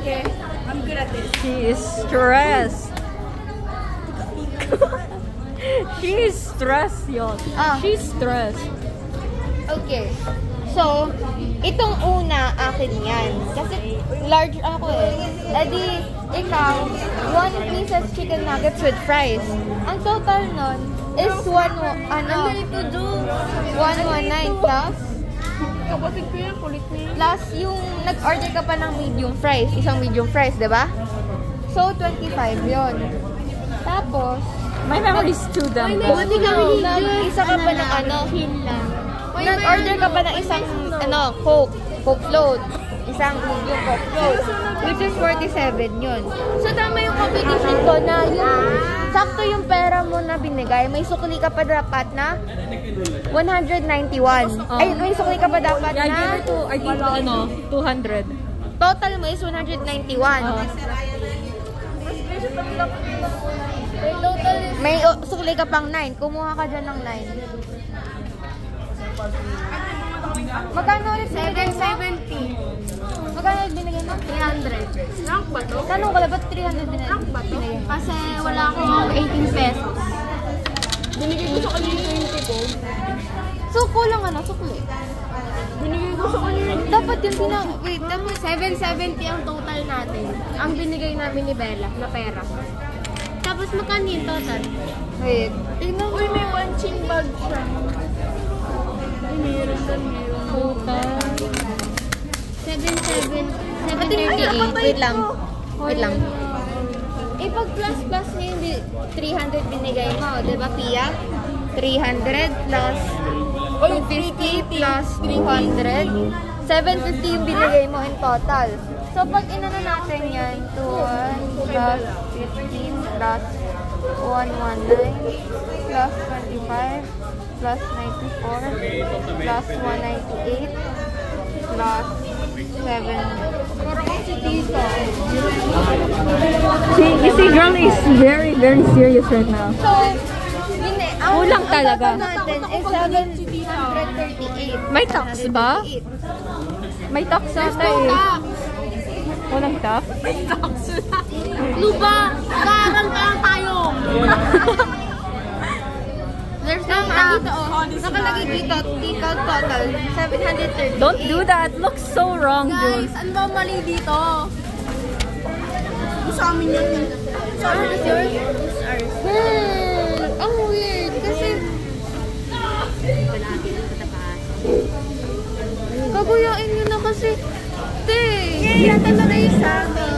Okay, I'm good at this. She is stressed. She is stressed, yon. She's stressed. Okay. So, itong una akin yan. Kasi large ako eh. Edi, ikaw, 1 pieces chicken nuggets with fries. Ang total nun is 119 plus. Kapatid ko yan, kulit niya. Plus yung nag-order ka pa ng medium fries. Isang medium fries, diba? So, 25 yon. Tapos, my memory is too dumb. Isa ka pa ng nag-order ka pa ng isang Coke float. Isang medium Coke float. Which is 47 yun. So, tama yung competition ko na yung sakto yung pera mo na binigay. May sukli ka pa dapat na 191. Ay, may sukli ka pa dapat na I give 200. total mo is 191. May sukli ka pang 9. Kumuha ka dyan ng 9. Magkano ulit 770? Magkano ulit binigay mo? 300. Rank ba to? Tanong ko lang, ba't 300 binigay? Rank ba to? Kasi wala akong 18 pesos. Binigay ko sa kanya yung 20 ko. So, kulang sukli. Binigay ko sa kanya yung... Dapat yung Wait, dapat 770 ang total natin. Ang binigay namin ni Bella na pera. Tapos magkano yung total? Wait. Tingnan mo. Uy, may punching bag siya. Ay, meron. Total. 738. Wait lang. Pag plus niya yung 300 binigay mo, di ba, Pia? 300 plus 250 plus 200. 750 yung binigay mo in total. So, pag inano natin yan, 2 plus 15 plus 119 plus 25 plus 94 plus 198 plus 7. You see, girl is very, very serious right now. So, kulang talaga. Natin is 738. May tax ba? May tax ata eh. Walang tax? May tax na. Luba, nag-aaral pa lang tayo. There's no tax. Nakalagay dito, total 730. Don't do that. Looks so wrong, Guys, dude. ano ba mali dito? Sa amin yun. Sa amin is yours? Ang weird. Kasi kaguyain nyo na kasi. Te, Yay, natin na yung saga.